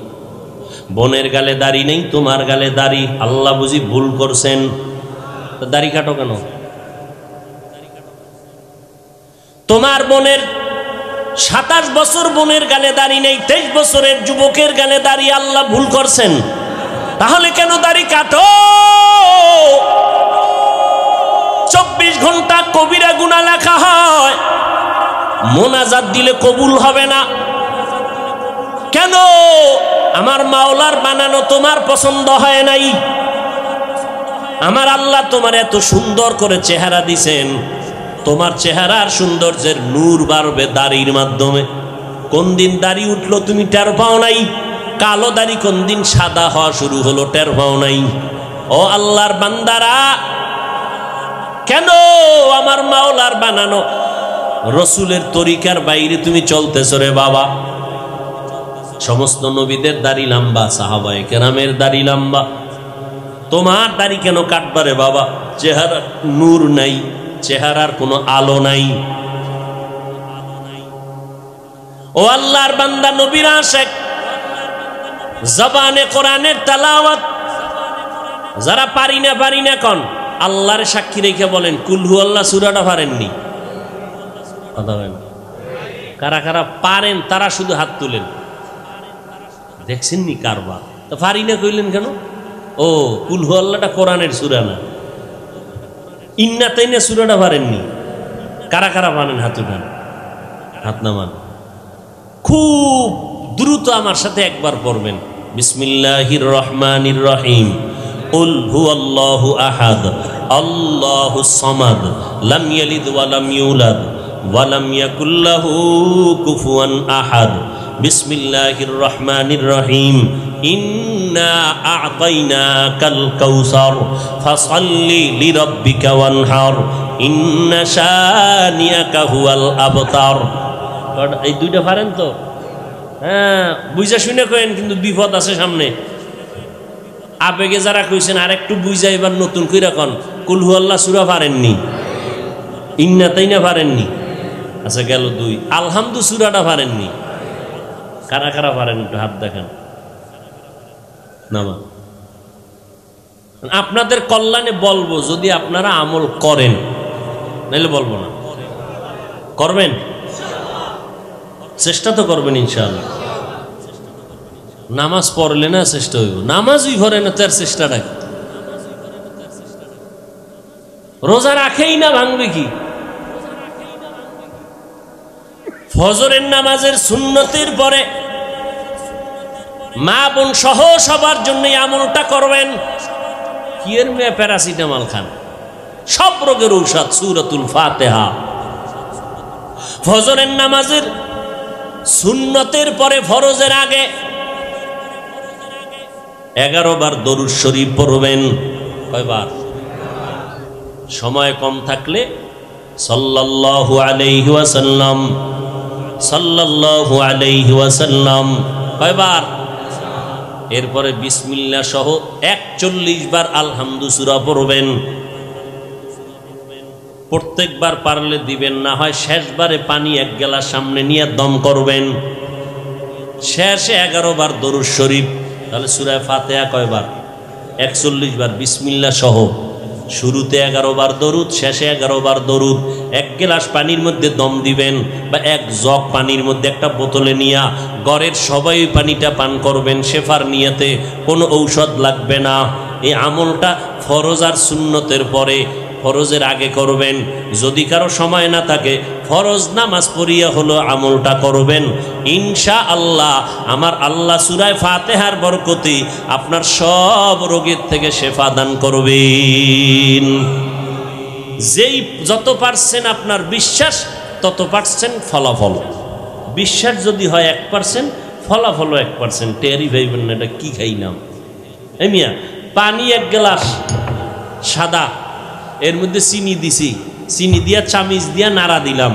বোনের গালে দাড়ি নেই, তোমার গালে দাড়ি। আল্লাহ বুঝি ভুল করছেন? দাড়ি কাটো কেন? তোমার বোনের 27 বছর বোনের গালে দাড়ি নেই, 23 বছরের যুবকের গালে দাড়ি। আল্লাহ ভুল করছেন? তাহলে কেন দাড়ি কাটো? 24 ঘন্টা কবিরা গুনাহ লেখা হয়, মোনাজাত দিলে কবুল হবে না কেন? আমার মাওলার বানানো তোমার পছন্দ হয় নাই। আমার আল্লাহ তোমার এত সুন্দর করে চেহারা দিছেন, তোমার চেহারার সৌন্দর্যের নূর বাড়বে দাড়ির মাধ্যমে। কোন দিন দাড়ি উঠলো তুমি টের পাও নাই, কালো দাড়ি কোন দিন সাদা হওয়া শুরু হলো টের পাও নাই। ও আল্লাহর বান্দারা, কেন আমার মাওলার বানানো রসুলের তরিকার বাইরে তুমি চলতেছ রে বাবা? সমস্ত নবীদের দাড়ি লম্বা, সাহাবায়ে কেরামের দাড়ি লম্বা, তোমার দাড়ি কেন কাটবারে বাবা? চেহারা নূর নাই, চেহারার কোনো আলো নাই। ও আল্লাহর বান্দা, নবীর আশিক, জবানে কোরআনের তেলাওয়াত যারা পারি না কোন আল্লাহর সাক্ষী রেখে বলেন, কুল হু আল্লাহ সূরাটা পারেননি? কথা বলেন। কারা কারা পারেন তারা শুধু হাত তুলেন। দেখছেন নি কারবার? তো পারি না কইলেন কেন? ও, কুল হু আল্লাহটা কোরআনের সূরা না, ইন্না তাইনা সূরাটা পারেননি। কারা কারা পারেন হাত উঠান, হাত নামান। খুব দ্রুত আমার সাথে একবার পড়বেন, বিসমিল্লাহির রহমানির রহিম। কুল হুয়াল্লাহু আহাদ, আল্লাহুস সামাদ, লাম ইয়ালিদ ওয়া লাম ইউলাদ ওয়া লাম ইয়াকুল লাহু কুফুয়ান আহাদ। বিসমিল্লাহির রহমানির রহিম। ইন্না আ'তাইনাকাল কাউসার ফাসাল্লি লিরাব্বিকা ওয়ানহার ইন্না শানিয়াকা হুয়াল আবতার। এই দুইটা পারেন তো? হ্যাঁ, বুঝা শুনে কইেন, কিন্তু বিপদ আছে সামনে। আবেগে যারা কইছেন আর একটু বুঝা এবার নতুন কইরা কোন, কুল হু আল্লাহ সূরা পারেননি, ইন্না তাইনা পারেননি। আচ্ছা গেল 2। আলহামদু সূরাটা পারেননি। কারা কারা পারেন একটু হাত দেখান। নামা আপনাদের কল্যাণে বলবো, যদি আপনারা আমল করেন, নাইলে বলবো না। করবেন? চেষ্টা তো করবেন ইনশাআল্লাহ। নামাজ পড়লে না চেষ্টা হইব, নামাজই ভরে না তার চেষ্টা রাখে, রোজা রাখেই না, ভাঙবে কি? ফজরের নামাজের সুন্নতের পরে মা বোন সহ সবার জন্য আমলটা করবেন। কি এর মেয়ে প্যারাসিটামল খান, সব রোগের ঔষধ সূরাতুল ফাতিহা। ফজরের নামাজের সুন্নতের পরে ফরজের আগে 11 বার দরুদ শরীফ পড়বেন। কয়বার? সময় কম থাকলে সাল্লাল্লাহু আলাইহি ওয়াসাল্লাম, সাল্লাল্লাহু আলাইহি ওয়াসাল্লাম। কয়বার? এরপরে বিসমিল্লাহ সহ 41 বার আলহামদু সূরা পড়বেন। প্রত্যেকবার পারলে দিবেন, না হয় শেষবারে পানি 1 গ্লাস সামনে নিয়ে দম করবেন। শেষে 11 বার দরুদ শরীফ। তাহলে সূরা ফাতিহা কয়বার? 41 বার বিসমিল্লাহ সহ। শুরুতে 11 বার দরুদ, শেষে 11 বার দরুদ। 1 গ্লাস পানির মধ্যে দম দিবেন, বা 1 জগ পানির মধ্যে একটা বোতলে নিয়া ঘরের সবাই পানিটা পান করবেন শেফার নিয়তে, কোনো ঔষধ লাগবে না। এই আমলটা ফরজ আর সুন্নতের পরে, ফরজের আগে করবেন। যদি কারো সময় না থাকে ফরজ নামাজ পড়িয়া হলো আমলটা করবেন। ইনশাআল্লাহ আমার আল্লাহ সূরা ফাতিহার বরকতে আপনার সব রোগের থেকে শেফা দান করবেন। যেই যত পারছেন আপনার বিশ্বাস, তত পারছেন ফলাফল। বিশ্বাস যদি হয় 1%, ফলাফলও 1%। টেরি ভাইবেন না এটা কি খাইলাম। এই মিয়া, পানি 1 গ্লাস সাদা, এর মধ্যে চিনি দিছি, চিনি দিয়া চামিচ দিয়া নাড়া দিলাম,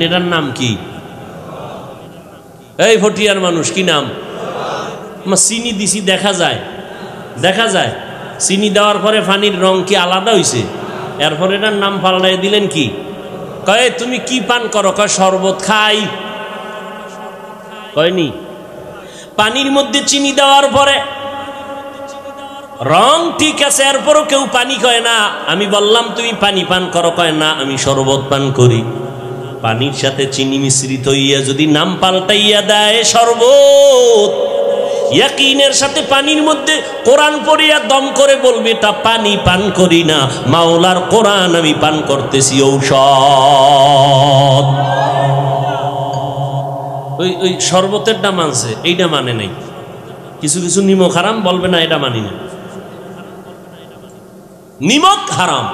এটার নাম কি? এই ভটিয়ার মানুষ, কি নাম? চিনি দিছি, দেখা যায়, দেখা যায়। চিনি দেওয়ার পরে পানির রং কি আলাদা হইছে? এরপরে এটার নাম পাল্টাই দিলেন কি? কয় তুমি কি পান করো? কয় শরবত খাই। কয়নি? পানির মধ্যে চিনি দেওয়ার পরে রং ঠিক আছে, এরপরও কেউ পানি কয় না। আমি বললাম তুমি পানি পান করো, কয় না আমি শরবত পান করি। পানির সাথে চিনি মিশ্রিত হইয়া যদি নাম পাল্টাইয়া দেয় শরবত, ইয়াকিনের সাথে পানির মধ্যে কোরআন পড়িয়া দম করে বলবে এটা পানি পান করি না, মাওলার কোরআন আমি পান করতেছি ঔষধ। ওই শরবতেরটা মানছে, এইটা মানে নাই। কিছু কিছু নিমক হারাম বলবে না এটা মানি না, নিমক হারাম।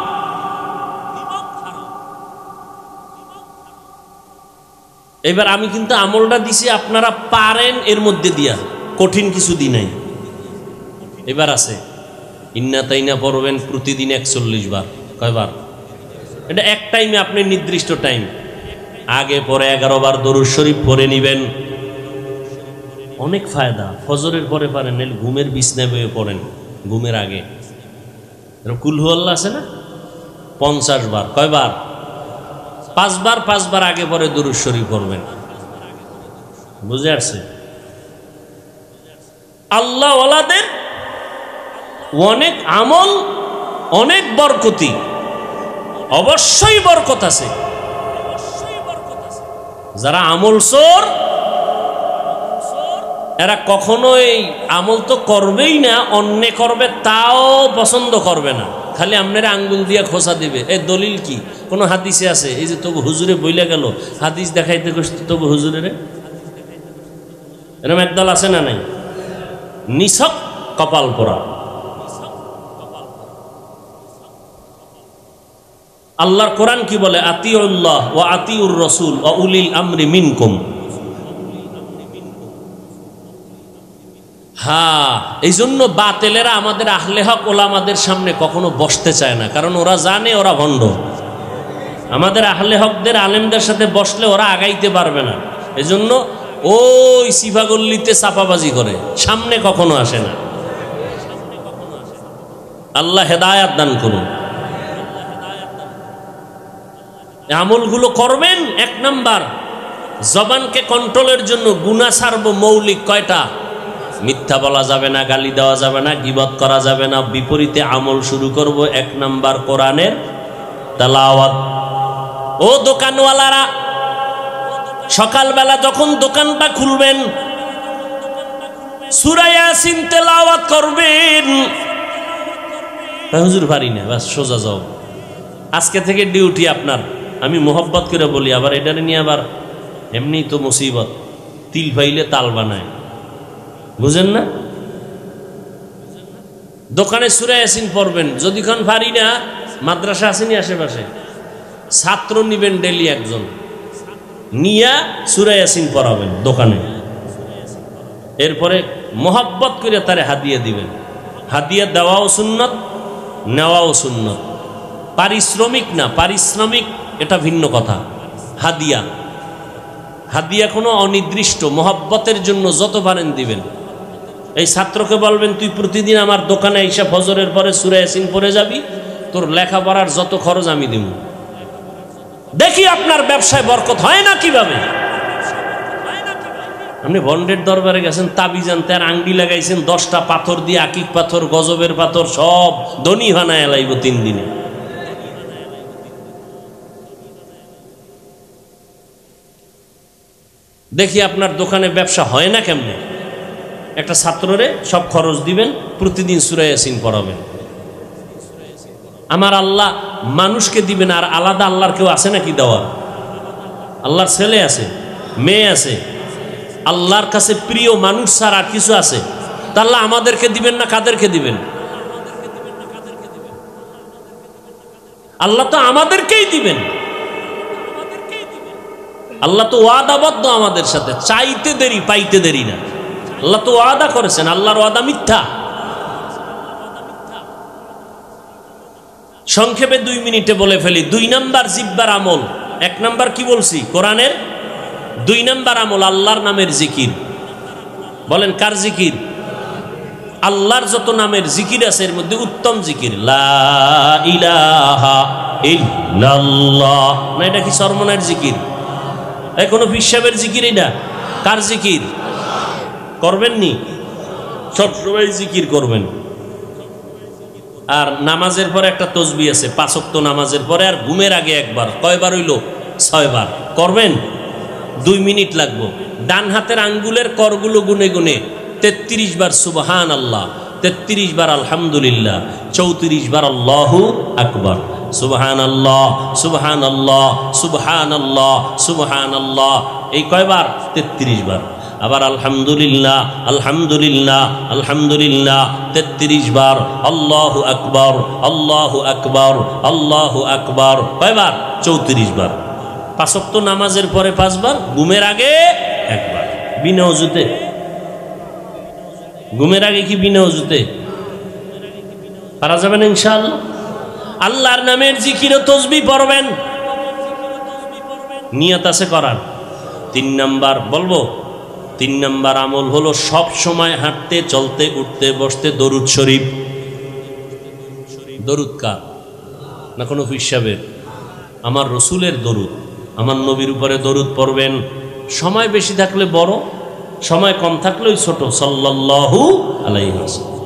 এবার আমি কিন্তু আমলটা দিছি, আপনারা পারেন এর মধ্যে দিয়া, কঠিন কিছু দিন নাই। এবার আছে ইন্না তাইনা পড়বেন প্রতিদিন 41 বার। কয়বার? এটা এক টাইমে, আপনি নির্দিষ্ট টাইম। আগে পরে 11 বার দরুদ শরীফ পড়ে নিবেন, অনেক ফায়দা। ফজরের পরে পারেন, নাহলে ঘুমের বিছনায় বয়ে পড়েন ঘুমের আগে। কুল হু আল্লাহ আছে না, 50 বার। কয়বার? 5 বার। 5 বার আগে পরে দরুদ শরীফ পড়বেন। বুঝে আসছে? আল্লাহ ওয়ালাদের অনেক আমল, অনেক বরকতি, অবশ্যই বরকত আছে। যারা আমল চোর, এরা কখনোই আমল তো করবেই না, অন্য করবে তাও পছন্দ করবে না, খালি আপনারা আঙ্গুল দিয়া খোঁচা দিবে। এই দলিল কি? কোনো হাদিসে আছে? এই যে তবু হুজুরে বইলে গেল, হাদিস দেখাইতে গেছে তবু হুজুরের, এরকম একদল আছে না নাই? নিছক কপাল পোড়া। আল্লাহর কোরআন কি বলে? আতিউল্লাহ ওয়া আতিউর রাসূল ওয়া উলিল আমরি মিনকুম। হ্যাঁ, এই জন্য বাতেলেরা আমাদের আহলে হক ওলামাদের সামনে কখনো বসতে চায় না, কারণ ওরা জানে ওরা ভণ্ড। আমাদের আহলে হকদের আলেমদের সাথে বসলে ওরা আগাইতে পারবে না, এজন্য ওই সিফাগল্লিতে চাপাবাজি করে, সামনে কখনো আসে না। আল্লাহ হেদায়াত দান করুন। আমলগুলো করবেন। 1 নাম্বার, জবানকে কন্ট্রোলের জন্য গুনাহ ছাড়ব মৌলিক কয়টা? মিথ্যা বলা যাবে না, গালি দেওয়া যাবে না, গীবত করা যাবে না। বিপরীতে আমল শুরু করব 1 নাম্বার কোরআনের তেলাওয়াত। ও দোকানওয়ালারা, সকালবেলা যখন দোকানটা খুলবেন সূরা ইয়াসিন তেলাওয়াত করবেন। হুজুর পারি না, বাস সোজা যাও, আজকে থেকে ডিউটি আপনার। আমি মোহব্বত করে বলি, আবার এটারে নিয়ে আবার এমনি তো মুসিবত, তিল ফাইলে তাল বানায়, বুঝেন না? দোকানে সূরা ইয়াসিন পড়বেন। যদি খান পারি না, মাদ্রাসা আসেনি আশেপাশে, ছাত্র নিবেন ডেলি একজন, নিয়া সূরা ইয়াসিন পড়াবেন দোকানে। এরপরে মোহাব্বত করে তারে হাদিয়া দিবেন। হাদিয়া দেওয়াও সুন্নত, নেওয়াও সুন্নত। পারিশ্রমিক না, পারিশ্রমিক এটা ভিন্ন কথা। হাদিয়া, হাদিয়া কোনো অনির্দিষ্ট, মোহাব্বতের জন্য যত পারেন দিবেন। এই ছাত্রকে বলবেন, তুই প্রতিদিন আমার দোকানে এসে ফজরের পরে সূরা ইয়াসিন পড়ে যাবি, তোর লেখাপড়ার যত খরচ আমি দিব। দেখি আপনার ব্যবসায় বরকত হয় না কিভাবে। আপনি বন্ডের দরবারে গেছেন, তাবিজ আনতে, আর আংটি লাগাইছেন 10টা পাথর দিয়ে, আকিক পাথর, গজবের পাথর, সব ধনী হানায় এলাইব 3 দিনে। দেখি আপনার দোকানে ব্যবসা হয় না কেমনে। একটা ছাত্ররে সব খরচ দিবেন, প্রতিদিন সূরা ইয়াসিন পড়াবেন। আমার আল্লাহ মানুষকে দিবেন, আর আলাদা আল্লাহর কেউ আছে নাকি দেওয়ার? আল্লাহর ছেলে আছে, মেয়ে আছে, আল্লাহর কাছে প্রিয় মানুষ ছাড়া আর কিছু আছে? তা আল্লাহ আমাদেরকে দিবেন না কাদেরকে দিবেন? আল্লাহ তো আমাদেরকেই দিবেন। আল্লাহ তো ওয়াদাবদ্ধ আমাদের সাথে, চাইতে দেরি পাইতে দেরি না। আল্লাহ তো ওয়াদা করেছেন, আল্লাহর ওয়াদা মিথ্যা। সংক্ষেপে 2 মিনিটে বলে ফেলি। 2 নাম্বার জিব্বার আমল। 1 নাম্বার কি বলছি? কোরআনের। 2 নাম্বার আমল আল্লাহর নামের জিকির। বলেন কার জিকির? আল্লাহর যত নামের জিকির আছে এর মধ্যে উত্তম জিকির লা ইলাহা ইল্লাল্লাহ। না, এটা কি সরমনের জিকির? এই কোনো পিসাবের জিকির? এটা কার জিকির? করবেন নি? সবসময় জিকির করবেন। আর নামাজের পরে একটা তসবিহ আছে, 5 ওয়াক্ত নামাজের পরে, আর ঘুমের আগে একবার। কয়বার হইল? 6 বার। করবেন? 2 মিনিট লাগবে। ডান হাতের আঙ্গুলের করগুলো গুনে গুনে 33 বার সুবহানাল্লাহ, 33 বার আলহামদুলিল্লাহ, 34 বার আল্লাহু আকবার। সুবহানাল্লাহ, সুবহানাল্লাহ, সুবহানাল্লাহ, সুবহানাল্লাহ। এই কয়বার? 33 বার। আবার আলহামদুলিল্লাহ, আলহামদুলিল্লাহ, আলহামদুলিল্লাহ 33 বার। আল্লাহু আকবার, আল্লাহু আকবার, আল্লাহু আকবার। কয়বার? 34 বার। 5 ওয়াক্ত নামাজের পরে 5 বার, ঘুমের আগে একবার। বিনা ওযুতে? ঘুমের আগে কি বিনা ওযুতে পারা যাবে না ইনশাআল্লাহ? আল্লাহর নামের জিকির ও তাসবিহ পড়বেন, নিয়ত আছে করার। 3 নাম্বার বলবো, 3 নাম্বার আমল হলো সব সময় হাঁটতে, চলতে, উঠতে, বসতে দরুদ শরীফ। দরুদ কার? না কোনো হিসাবের? আমার রসুলের দরুদ, আমার নবীর উপরে দরুদ পড়বেন। সময় বেশি থাকলে বড়, সময় কম থাকলে ওই ছোট, সাল্লাল্লাহু আলাইহি ওয়াসাল্লাম।